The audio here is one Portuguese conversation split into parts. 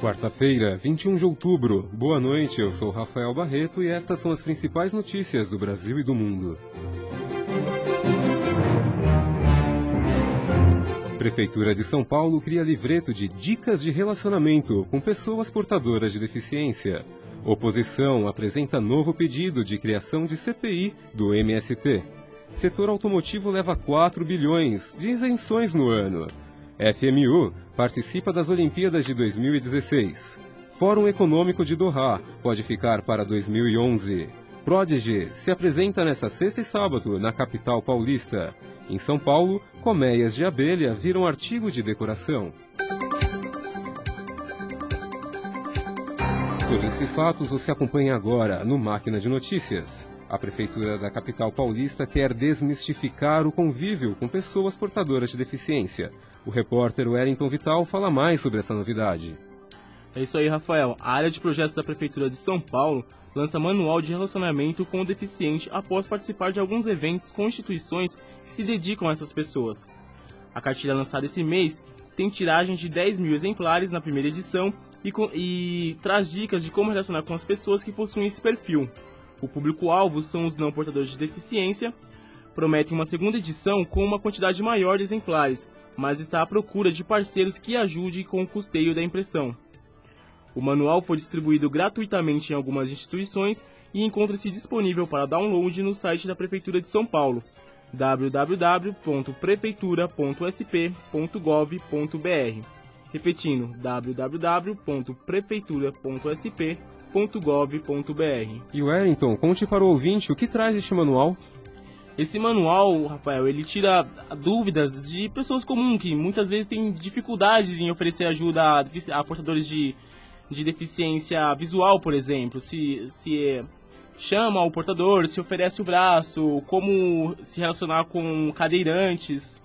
Quarta-feira, 21 de outubro. Boa noite, eu sou Rafael Barreto e estas são as principais notícias do Brasil e do mundo. Prefeitura de São Paulo cria livreto de dicas de relacionamento com pessoas portadoras de deficiência. Oposição apresenta novo pedido de criação de CPI do MST. Setor automotivo leva 4 bilhões de isenções no ano. FMU participa das Olimpíadas de 2016. Fórum Econômico de Doha pode ficar para 2011. Prodigy se apresenta nesta sexta e sábado na capital paulista. Em São Paulo, colmeias de abelha viram artigo de decoração. Todos esses fatos você acompanha agora no Máquina de Notícias. A Prefeitura da capital paulista quer desmistificar o convívio com pessoas portadoras de deficiência. O repórter Wellington Vital fala mais sobre essa novidade. É isso aí, Rafael. A área de projetos da Prefeitura de São Paulo lança manual de relacionamento com o deficiente após participar de alguns eventos com instituições que se dedicam a essas pessoas. A cartilha lançada esse mês tem tiragem de 10 mil exemplares na primeira edição e traz dicas de como relacionar com as pessoas que possuem esse perfil. O público-alvo são os não portadores de deficiência. Promete uma segunda edição com uma quantidade maior de exemplares, mas está à procura de parceiros que ajudem com o custeio da impressão. O manual foi distribuído gratuitamente em algumas instituições e encontra-se disponível para download no site da Prefeitura de São Paulo, www.prefeitura.sp.gov.br. Repetindo, www.prefeitura.sp.gov.br. E Wellington, conte para o ouvinte o que traz este manual. Esse manual, Rafael, ele tira dúvidas de pessoas comuns que muitas vezes têm dificuldades em oferecer ajuda a portadores de deficiência visual, por exemplo. Se chama o portador, se oferece o braço, como se relacionar com cadeirantes.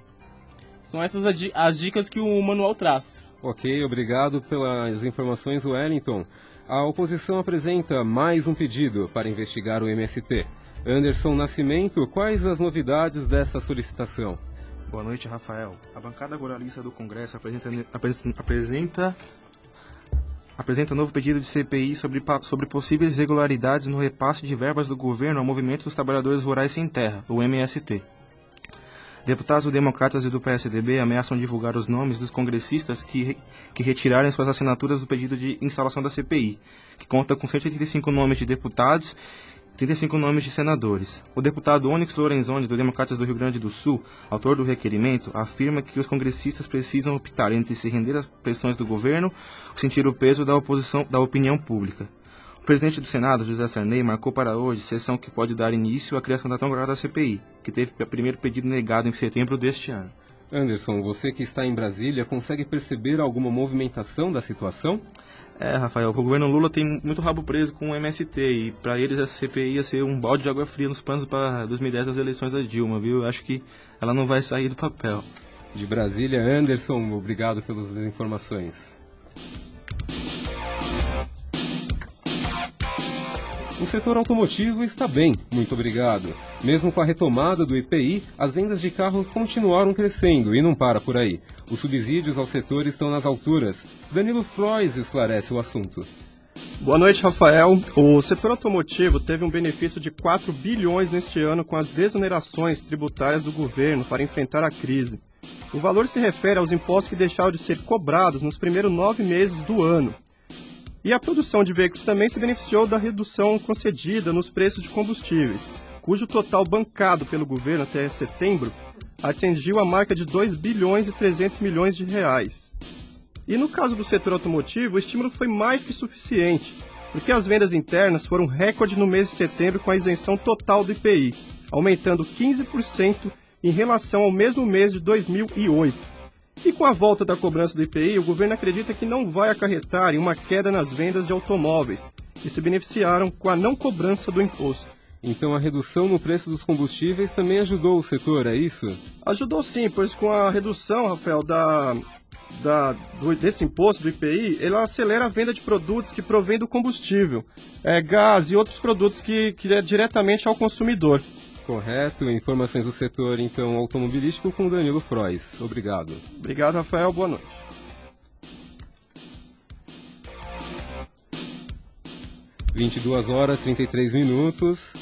São essas as dicas que o manual traz. Ok, obrigado pelas informações, Wellington. A oposição apresenta mais um pedido para investigar o MST. Anderson Nascimento, quais as novidades dessa solicitação? Boa noite, Rafael. A bancada ruralista do Congresso apresenta novo pedido de CPI sobre possíveis irregularidades no repasse de verbas do governo ao Movimento dos Trabalhadores Rurais Sem Terra, o MST. Deputados democratas e do PSDB ameaçam divulgar os nomes dos congressistas que retirarem suas assinaturas do pedido de instalação da CPI, que conta com 185 nomes de deputados e 35 nomes de senadores. O deputado Onyx Lorenzoni, do Democratas do Rio Grande do Sul, autor do requerimento, afirma que os congressistas precisam optar entre se render às pressões do governo ou sentir o peso da opinião pública. O presidente do Senado, José Sarney, marcou para hoje sessão que pode dar início à criação da tão aguardada CPI, que teve o primeiro pedido negado em setembro deste ano. Anderson, você que está em Brasília, consegue perceber alguma movimentação da situação? Rafael, o governo Lula tem muito rabo preso com o MST e para eles a CPI ia ser um balde de água fria nos panos para 2010 das eleições da Dilma, viu? Acho que ela não vai sair do papel. De Brasília, Anderson, obrigado pelas informações. O setor automotivo está bem, muito obrigado. Mesmo com a retomada do IPI, as vendas de carro continuaram crescendo e não para por aí. Os subsídios ao setor estão nas alturas. Danilo Frois esclarece o assunto. Boa noite, Rafael. O setor automotivo teve um benefício de 4 bilhões neste ano com as desonerações tributárias do governo para enfrentar a crise. O valor se refere aos impostos que deixaram de ser cobrados nos primeiros 9 meses do ano. E a produção de veículos também se beneficiou da redução concedida nos preços de combustíveis, cujo total bancado pelo governo até setembro atingiu a marca de 2 bilhões e 300 milhões de reais. E no caso do setor automotivo, o estímulo foi mais que suficiente, porque as vendas internas foram recorde no mês de setembro com a isenção total do IPI, aumentando 15% em relação ao mesmo mês de 2008. E com a volta da cobrança do IPI, o governo acredita que não vai acarretar em uma queda nas vendas de automóveis, que se beneficiaram com a não cobrança do imposto. Então a redução no preço dos combustíveis também ajudou o setor, é isso? Ajudou sim, pois com a redução, Rafael, desse imposto do IPI, ela acelera a venda de produtos que provêm do combustível, gás e outros produtos que é diretamente ao consumidor. Correto. Informações do setor, então, automobilístico com Danilo Frois. Obrigado. Obrigado, Rafael. Boa noite. 22 horas 33 minutos.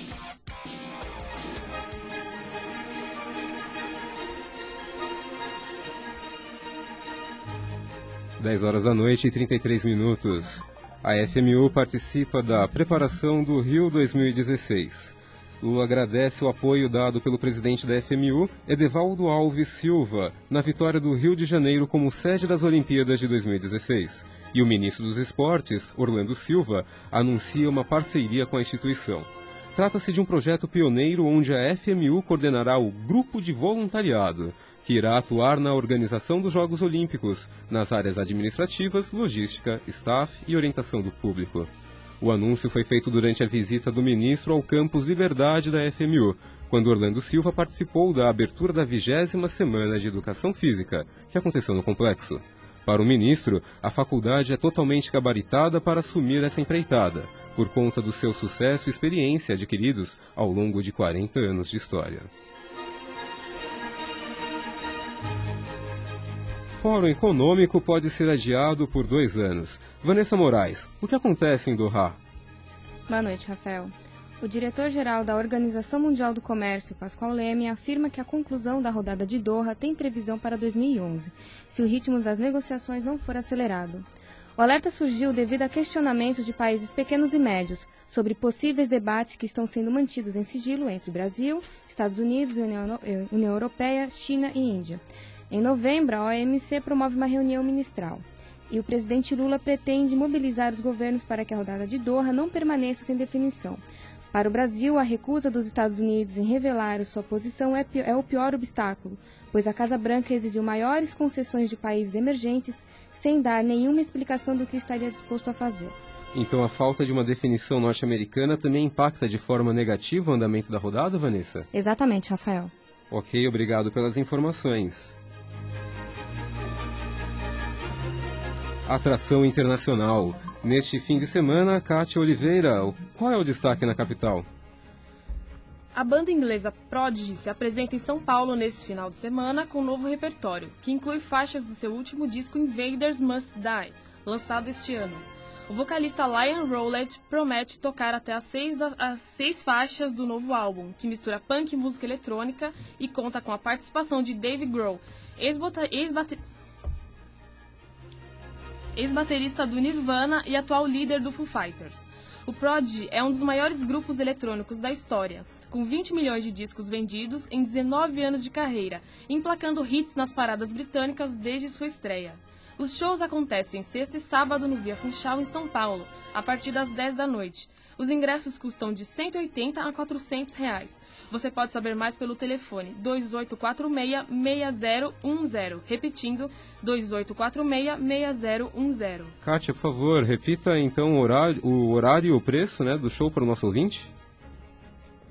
(10 horas da noite e 33 minutos). A FMU participa da preparação do Rio 2016. Lula agradece o apoio dado pelo presidente da FMU, Edevaldo Alves Silva, na vitória do Rio de Janeiro como sede das Olimpíadas de 2016. E o ministro dos Esportes, Orlando Silva, anuncia uma parceria com a instituição. Trata-se de um projeto pioneiro onde a FMU coordenará o Grupo de Voluntariado, que irá atuar na organização dos Jogos Olímpicos, nas áreas administrativas, logística, staff e orientação do público. O anúncio foi feito durante a visita do ministro ao campus Liberdade da FMU, quando Orlando Silva participou da abertura da 20ª Semana de Educação Física, que aconteceu no complexo. Para o ministro, a faculdade é totalmente gabaritada para assumir essa empreitada, por conta do seu sucesso e experiência adquiridos ao longo de 40 anos de história. Fórum Econômico pode ser adiado por 2 anos. Vanessa Moraes, o que acontece em Doha? Boa noite, Rafael. O diretor-geral da Organização Mundial do Comércio, Pasqual Leme, afirma que a conclusão da rodada de Doha tem previsão para 2011, se o ritmo das negociações não for acelerado. O alerta surgiu devido a questionamentos de países pequenos e médios sobre possíveis debates que estão sendo mantidos em sigilo entre Brasil, Estados Unidos, União Europeia, China e Índia. Em novembro, a OMC promove uma reunião ministral. E o presidente Lula pretende mobilizar os governos para que a rodada de Doha não permaneça sem definição. Para o Brasil, a recusa dos Estados Unidos em revelar sua posição é o pior obstáculo, pois a Casa Branca exigiu maiores concessões de países emergentes sem dar nenhuma explicação do que estaria disposto a fazer. Então a falta de uma definição norte-americana também impacta de forma negativa o andamento da rodada, Vanessa? Exatamente, Rafael. Ok, obrigado pelas informações. Atração internacional. Neste fim de semana, Kátia Oliveira, qual é o destaque na capital? A banda inglesa Prodigy se apresenta em São Paulo neste final de semana com um novo repertório, que inclui faixas do seu último disco Invaders Must Die, lançado este ano. O vocalista Liam Rowlett promete tocar até as 6 faixas do novo álbum, que mistura punk e música eletrônica e conta com a participação de Dave Grohl, ex-baterista do Nirvana e atual líder do Foo Fighters. O Prodigy é um dos maiores grupos eletrônicos da história, com 20 milhões de discos vendidos em 19 anos de carreira, emplacando hits nas paradas britânicas desde sua estreia. Os shows acontecem sexta e sábado no Via Funchal, em São Paulo, a partir das 10 da noite. Os ingressos custam de R$ 180 a R$ 400. Você pode saber mais pelo telefone 2846-6010. Repetindo, 2846-6010. Kátia, por favor, repita então o horário e o preço, do show para o nosso ouvinte.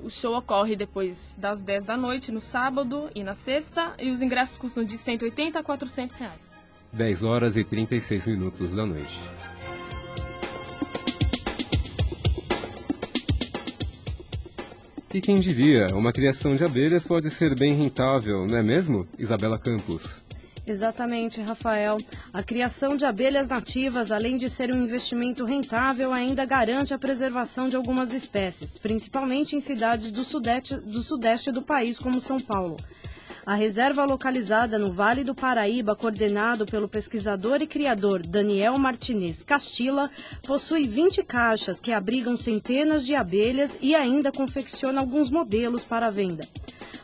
O show ocorre depois das 10 da noite, no sábado e na sexta, e os ingressos custam de R$ 180 a R$ 400. 10 horas e 36 minutos da noite. E quem diria, uma criação de abelhas pode ser bem rentável, não é mesmo, Isabela Campos? Exatamente, Rafael. A criação de abelhas nativas, além de ser um investimento rentável, ainda garante a preservação de algumas espécies, principalmente em cidades do sudeste do país, como São Paulo. A reserva localizada no Vale do Paraíba, coordenado pelo pesquisador e criador Daniel Martinez Castilla, possui 20 caixas que abrigam centenas de abelhas e ainda confecciona alguns modelos para venda.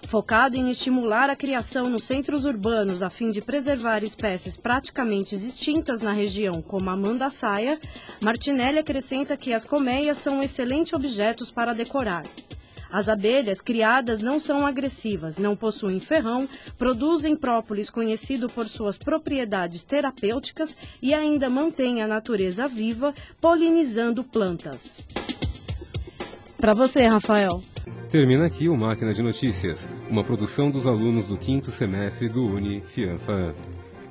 Focado em estimular a criação nos centros urbanos a fim de preservar espécies praticamente extintas na região, como a mandaçaia, Martinelli acrescenta que as colmeias são excelentes objetos para decorar. As abelhas criadas não são agressivas, não possuem ferrão, produzem própolis conhecido por suas propriedades terapêuticas e ainda mantêm a natureza viva, polinizando plantas. Para você, Rafael. Termina aqui o Máquina de Notícias, uma produção dos alunos do 5º semestre do Uni-FIANFA.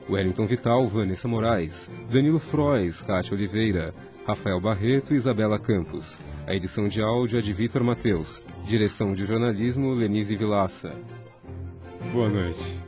Wellington Vital, Vanessa Moraes, Danilo Frois, Kátia Oliveira, Rafael Barreto e Isabela Campos. A edição de áudio é de Vitor Mateus. Direção de jornalismo, Lenise Vilaça. Boa noite.